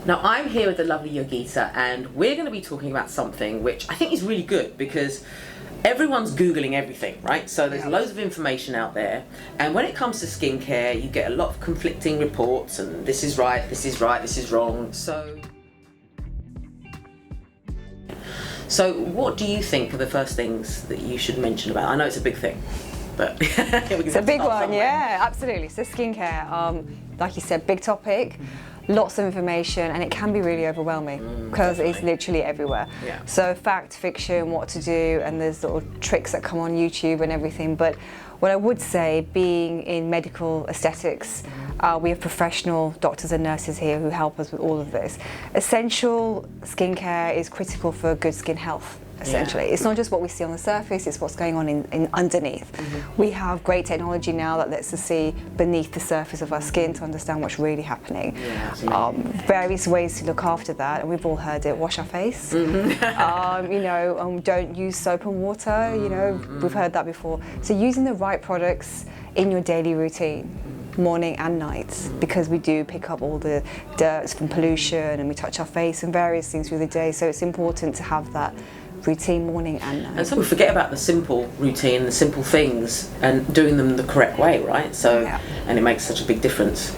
Now I'm here with the lovely Yogeeta, and we're going to be talking about something which I think is really good because everyone's Googling everything, right? So there's loads of information out there, and when it comes to skincare, you get a lot of conflicting reports, and this is right, this is right, this is wrong. So what do you think are the first things that you should mention about? I know it's a big thing, but it's a big one, yeah, absolutely. So skincare, like you said, big topic, lots of information, and it can be really overwhelming because it's literally everywhere. Yeah. So fact, fiction, what to do, and there's little tricks that come on YouTube and everything. But what I would say, being in medical aesthetics, we have professional doctors and nurses here who help us with all of this. Essential skincare is critical for good skin health. Essentially, it's not just what we see on the surface, it's what's going on in underneath. We have great technology now that lets us see beneath the surface of our skin to understand what's really happening. Various ways to look after that, and we've all heard it: wash our face, don't use soap and water, we've heard that before. So using the right products in your daily routine, morning and night, because we do pick up all the dirt from pollution and we touch our face and various things through the day, so it's important to have that routine morning and night. And so we forget about the simple routine, the simple things, and doing them the correct way, right? So, and it makes such a big difference.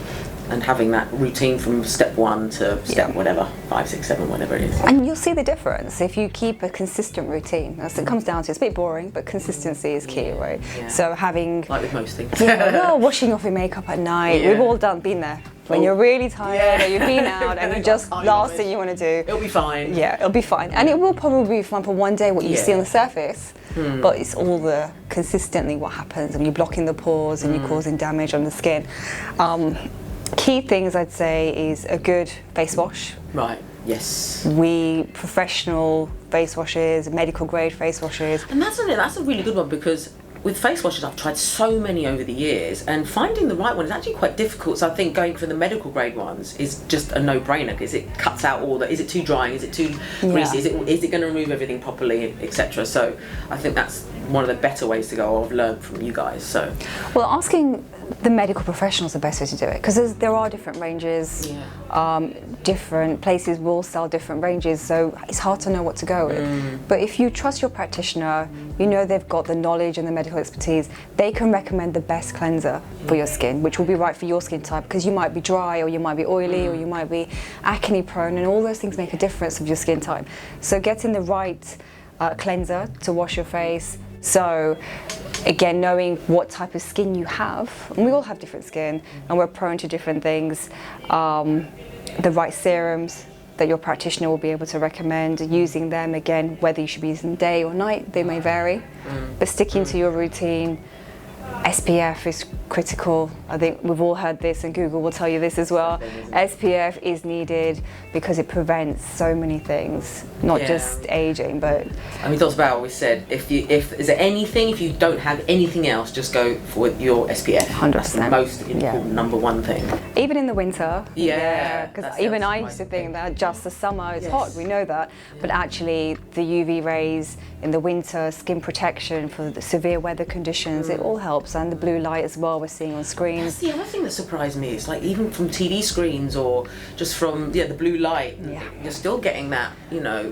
And having that routine from step 1 to step whatever, 5, 6, 7, whatever it is. And you'll see the difference if you keep a consistent routine. As it comes down to, it's a bit boring, but consistency is key, right? Yeah. So having... Like with most things. Washing off your makeup at night. We've all been there. When you're really tired or you've been out and you just, last thing you want to do. It'll be fine. Yeah, it'll be fine. And it will probably be fine for one day, what you see on the surface, but it's all the consistently what happens, and you're blocking the pores and you're causing damage on the skin. Key things I'd say is a good face wash. Right, yes. Professional face washes, medical grade face washes. And that's a really good one, because with face washes, I've tried so many over the years, and finding the right one is actually quite difficult. So I think going for the medical grade ones is just a no-brainer, because it cuts out all the, is it too drying, is it too greasy, is it going to remove everything properly, etc. So I think that's one of the better ways to go. I've learned from you guys. So, well, asking the medical professionals the best way to do it, because there are different ranges, different places will sell different ranges, so it's hard to know what to go with. But if you trust your practitioner, they've got the knowledge and the medical expertise, they can recommend the best cleanser for your skin, which will be right for your skin type, because you might be dry, or you might be oily, or you might be acne prone, and all those things make a difference of your skin type. So getting the right cleanser to wash your face. So again, knowing what type of skin you have, and we all have different skin and we're prone to different things, the right serums that your practitioner will be able to recommend, using them, again, whether you should be using day or night, they may vary, but sticking to your routine. SPF is critical. I think we've all heard this, and Google will tell you this as well. SPF is needed because it prevents so many things, not just aging, but... I mean, Dr. Bauer always said, if you don't have anything else, just go for your SPF. 100%. That's the most important number one thing. Even in the winter. Because even I used to think that just the summer is hot, we know that, but actually the UV rays in the winter, skin protection for the severe weather conditions, it all helps, and the blue light as well we're seeing on screens. That's the other thing that surprised me, is like even from TV screens or just from the blue light, you're still getting that,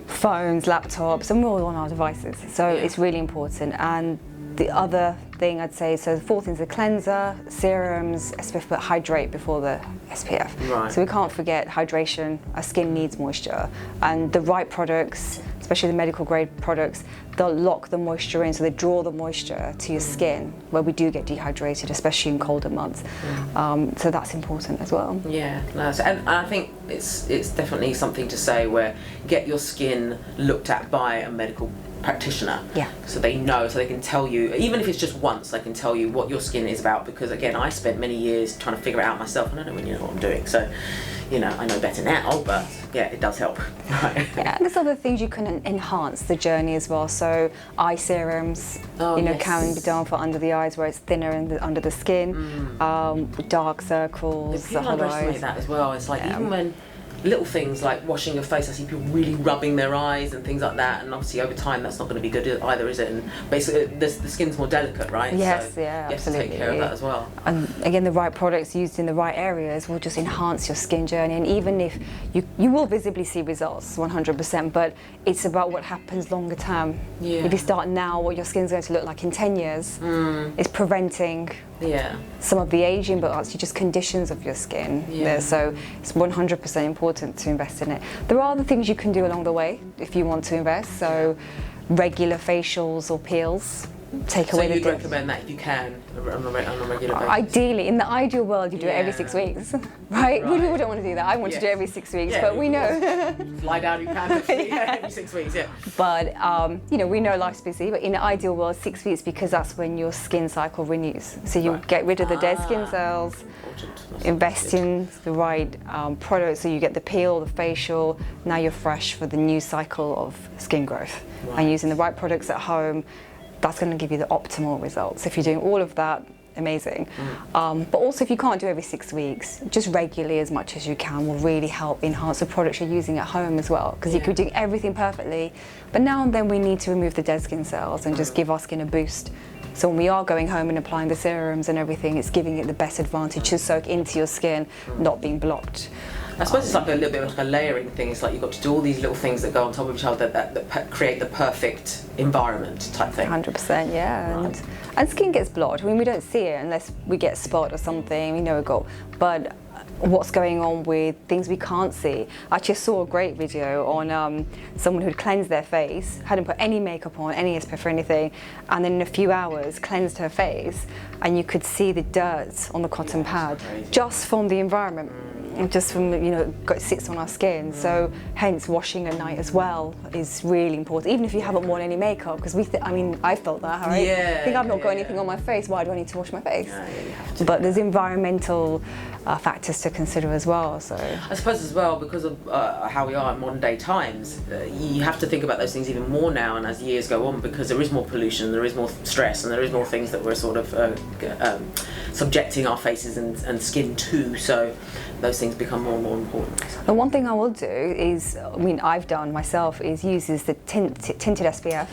Phones, laptops, and we're all on our devices, so it's really important. And the other thing I'd say, so the fourth thing is the cleanser, serums, SPF, but hydrate before the SPF. Right. So we can't forget hydration. Our skin needs moisture, and the right products, especially the medical grade products, they'll lock the moisture in, so they draw the moisture to your skin where we do get dehydrated, especially in colder months. So that's important as well. Yeah, and I think it's definitely something to say where get your skin looked at by a medical practitioner, so they know, so they can tell you, even if it's just once, they can tell you what your skin is about, because again, I spent many years trying to figure it out myself, and I don't really know what I'm doing, so I know better now, but it does help. And there's other things you can enhance the journey as well, so eye serums can be done for under the eyes where it's thinner under the skin, dark circles, people underestimate that as well. It's like even when little things like washing your face. I see people really rubbing their eyes and things like that, and obviously over time that's not going to be good either, is it? And basically the skin's more delicate, right? Yes, so yeah, you absolutely. have to take care of that as well. And again, the right products used in the right areas will just enhance your skin journey, and even if you will visibly see results 100%, but it's about what happens longer term. If you start now, what your skin's going to look like in 10 years is preventing some of the aging, but actually just conditions of your skin. So it's 100% important to invest in it. There are other things you can do along the way if you want to invest. So regular facials or peels. Take away so the you'd recommend that if you can on a regular basis? Ideally, in the ideal world, you do it every 6 weeks, right? We don't want to do that. I want to do it every 6 weeks, but we know. Lie down, you can every 6 weeks, But, we know life's busy, but in the ideal world, 6 weeks, because that's when your skin cycle renews. So you get rid of the dead skin cells, invest in the right products, so you get the peel, the facial, now you're fresh for the new cycle of skin growth. And using the right products at home, that's going to give you the optimal results. If you're doing all of that, amazing. But also, if you can't do every 6 weeks, just regularly as much as you can will really help enhance the products you're using at home as well. Because you could do everything perfectly, but now and then we need to remove the dead skin cells and just give our skin a boost. So when we are going home and applying the serums and everything, it's giving it the best advantage to soak into your skin, not being blocked. I suppose it's like a little bit of like a layering thing. It's like you've got to do all these little things that go on top of each other that create the perfect environment type thing. 100%, yeah. Right. And skin gets blocked. I mean, we don't see it unless we get a spot or something, we know it got. But what's going on with things we can't see? I actually saw a great video on someone who'd cleansed their face, hadn't put any makeup on, any SPF or anything, and then in a few hours cleansed her face, and you could see the dirt on the cotton pad just from the environment. Just from, it sits on our skin. So hence washing at night as well is really important, even if you haven't worn any makeup, because I felt that, right? I think I've not got anything on my face, why do I need to wash my face? You have to. But there's environmental factors to consider as well. So I suppose as well, because of how we are in modern day times, you have to think about those things even more now and as years go on, because there is more pollution, there is more stress, and there is more things that we're sort of subjecting our faces and skin to. So those things become more and more important. The one thing I will do is, I've done myself, is uses the tinted SPF.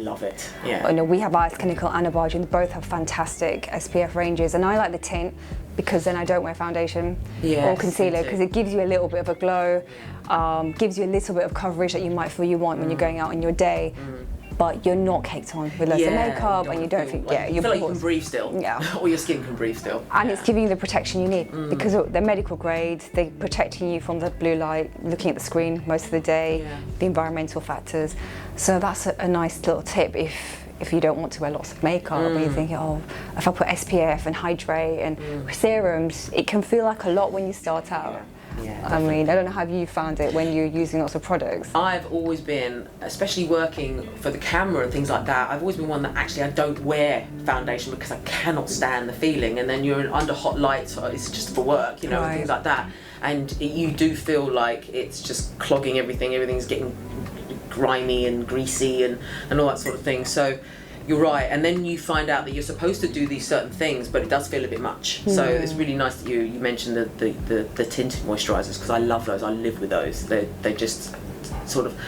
Love it. Yeah. I know we have Ice Clinical and Abargian, both have fantastic SPF ranges, and I like the tint because then I don't wear foundation or concealer, because it gives you a little bit of a glow, gives you a little bit of coverage that you might feel you want when you're going out in your day. But you're not caked on with loads of makeup, and you don't think, you feel like you can breathe still. Or your skin can breathe still. And it's giving you the protection you need, because they're medical grade, they're protecting you from the blue light, looking at the screen most of the day, the environmental factors. So that's a nice little tip if you don't want to wear lots of makeup, and you're thinking, if I put SPF and hydrate and serums, it can feel like a lot when you start out. I don't know how you found it when you're using lots of products. I've always been, especially working for the camera and things like that, I've always been one that actually I don't wear foundation because I cannot stand the feeling, and then you're under hot lights, so it's just for work, and things like that, and you do feel like it's just clogging everything's getting grimy and greasy and all that sort of thing. So you're right, and then you find out that you're supposed to do these certain things, but it does feel a bit much. So it's really nice that you mentioned the tinted moisturisers, because I love those. I live with those. They just sort of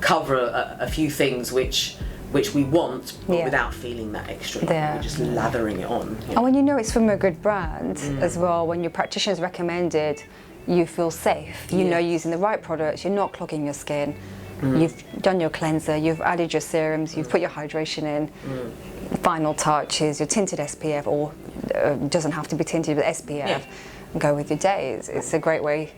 cover a few things which we want, but without feeling that extra. We're just lathering it on. And when you know it's from a good brand as well, when your practitioner's recommended, you feel safe. You know you're using the right products. You're not clogging your skin. You've done your cleanser, you've added your serums, you've put your hydration in. The final touch is your tinted SPF, or doesn't have to be tinted, but SPF. And go with your day. It's a great way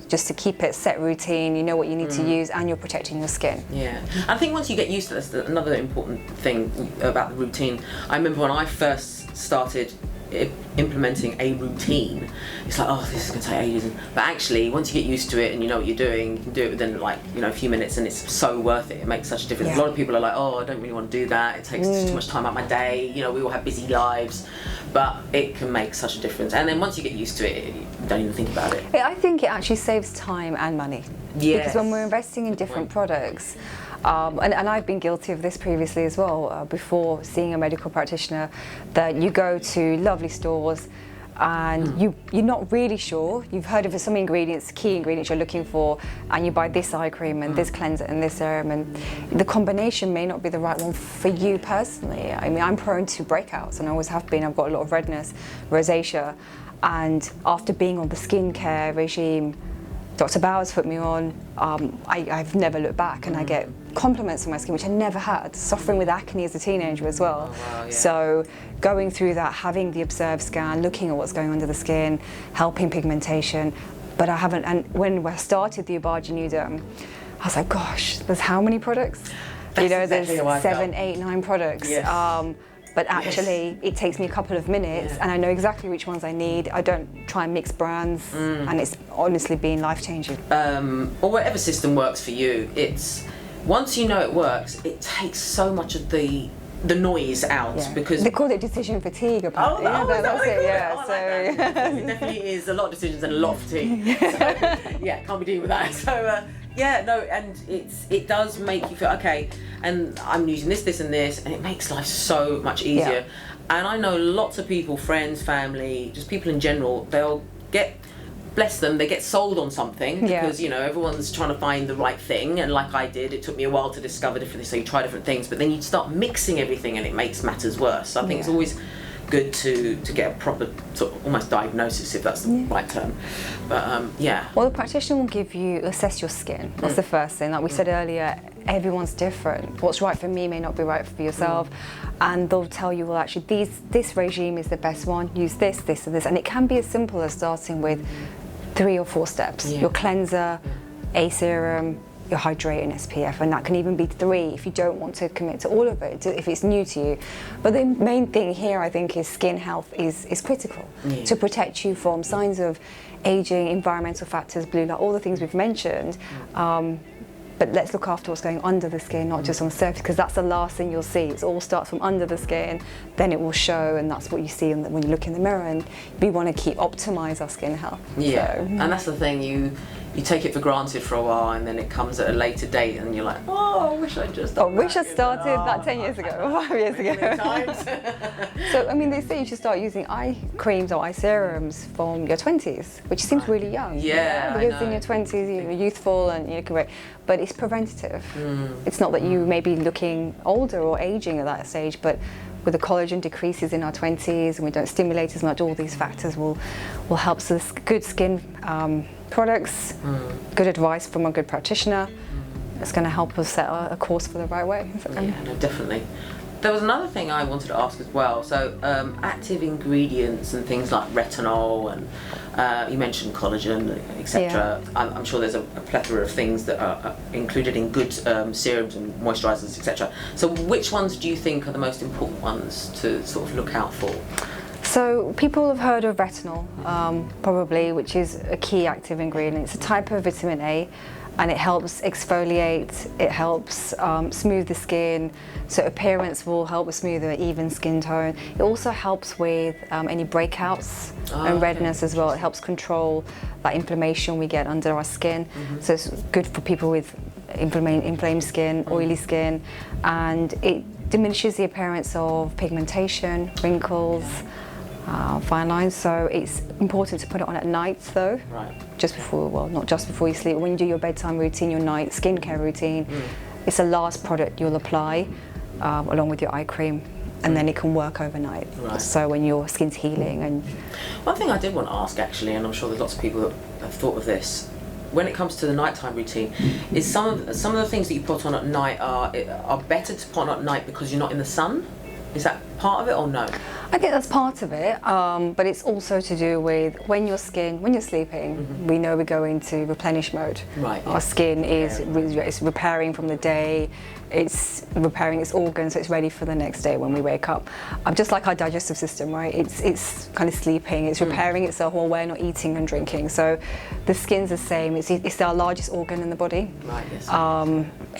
just to keep it set routine, you know what you need to use, and you're protecting your skin. Yeah, I think once you get used to this, another important thing about the routine, I remember when I first started implementing a routine, it's like, this is going to take ages, but actually once you get used to it and you know what you're doing, you can do it within a few minutes, and it's so worth it. It makes such a difference. A lot of people are like, I don't really want to do that, it takes too much time out of my day, we all have busy lives, but it can make such a difference. And then once you get used to it, you don't even think about it. I think it actually saves time and money. Because when we're investing in different products, and I've been guilty of this previously as well, before seeing a medical practitioner, that you go to lovely stores and you're not really sure. You've heard of some ingredients, key ingredients you're looking for, and you buy this eye cream and this cleanser and this serum, and the combination may not be the right one for you personally. I mean, I'm prone to breakouts, and I always have been. I've got a lot of redness, rosacea, and after being on the skincare regime Dr. Bowers put me on, I've never looked back, and I get compliments on my skin, which I never had, suffering with acne as a teenager as well. Oh, wow, yeah. So going through that, having the observed scan, looking at what's going under the skin, helping pigmentation, but I haven't, and when I started the Abaja Nudum, I was like, gosh, there's how many products? That's you know, exactly there's 7, 8, 9 products. Yes. But actually, it takes me a couple of minutes, and I know exactly which ones I need. I don't try and mix brands, and it's honestly been life-changing. Or whatever system works for you, it's once you know it works, it takes so much of the noise out, because they call it decision fatigue. Apparently. That's it. Yeah, Like so that. It definitely is a lot of decisions and a lot of fatigue. So, can't be dealing with that. So and it does make you feel okay. And I'm using this, and this, and it makes life so much easier. And I know lots of people, friends, family, just people in general, they'll get, bless them, they get sold on something because, you know, everyone's trying to find the right thing. And like I did, it took me a while to discover different things, so you try different things, but then you start mixing everything and it makes matters worse. So I think it's always good to get a proper sort of almost diagnosis, if that's the right term. But well, the practitioner will assess your skin. That's the first thing. Like we said earlier, everyone's different. What's right for me may not be right for yourself, and they'll tell you, well, actually this regime is the best one, use this, this and this, and it can be as simple as starting with 3 or 4 steps. Your cleanser, a serum, your hydrate and SPF, and that can even be 3 if you don't want to commit to all of it, if it's new to you. But the main thing here, I think, is skin health is critical to protect you from signs of aging, environmental factors, blue light, all the things we've mentioned. But let's look after what's going under the skin, not just on the surface, because that's the last thing you'll see. It all starts from under the skin, then it will show, and that's what you see when you look in the mirror. And we want to optimize our skin health. And that's the thing, you take it for granted for a while, and then it comes at a later date, and you're like, I wish I just started that 10 years ago or 5 years ago. So, I mean, they say you should start using eye creams or eye serums from your 20s, which seems really young. Because in your 20s, you're youthful and you can wait. But it's preventative. It's not that you may be looking older or aging at that stage, but with the collagen decreases in our 20s and we don't stimulate as much, all these factors will help us. Good skin products, good advice from a good practitioner. It's going to help us set a course for the right way. Definitely. There was another thing I wanted to ask as well. So active ingredients and things like retinol, and you mentioned collagen, etc. I'm sure there's a plethora of things that are included in good serums and moisturisers, etc. So which ones do you think are the most important ones to sort of look out for? So people have heard of retinol, probably, which is a key active ingredient. It's a type of vitamin A, and it helps exfoliate, it helps smooth the skin, so appearance will help with smoother, even skin tone. It also helps with any breakouts and redness as well. It helps control that inflammation we get under our skin. So it's good for people with inflamed skin, oily skin, and it diminishes the appearance of pigmentation, wrinkles, fine lines. So it's important to put it on at night though, just before, well, not just before you sleep. When you do your bedtime routine, your night skincare routine, it's the last product you'll apply along with your eye cream, and then it can work overnight. So when your skin's healing. And one thing I did want to ask actually, and I'm sure there's lots of people that have thought of this, when it comes to the nighttime routine, is some of the things that you put on at night are better to put on at night because you're not in the sun? Is that part of it or no? I think that's part of it, but it's also to do with when you're sleeping, we know we go into replenish mode. Our skin is repairing from the day, it's repairing its organs, so it's ready for the next day when we wake up. Just like our digestive system, right? It's kind of sleeping, it's repairing itself while we're not eating and drinking. So the skin's the same, it's our largest organ in the body.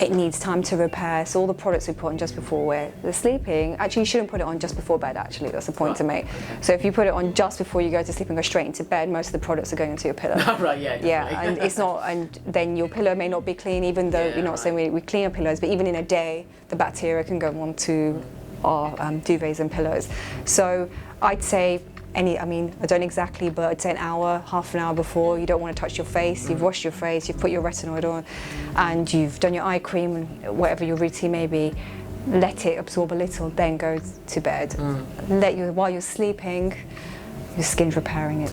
It needs time to repair, so all the products we put on just before we're sleeping, actually you shouldn't put it on just before bed actually, that's the point to make. So if you put it on just before you go to sleep and go straight into bed, most of the products are going into your pillow. And it's not, and then your pillow may not be clean, even though you're not saying we clean our pillows, but even in a day, the bacteria can go onto our duvets and pillows. So I'd say I mean, I don't exactly, but I'd say an hour, half an hour before. You don't want to touch your face. You've washed your face, you've put your retinoid on, and you've done your eye cream and whatever your routine may be. Let it absorb a little, then go to bed. While you're sleeping, your skin's repairing it.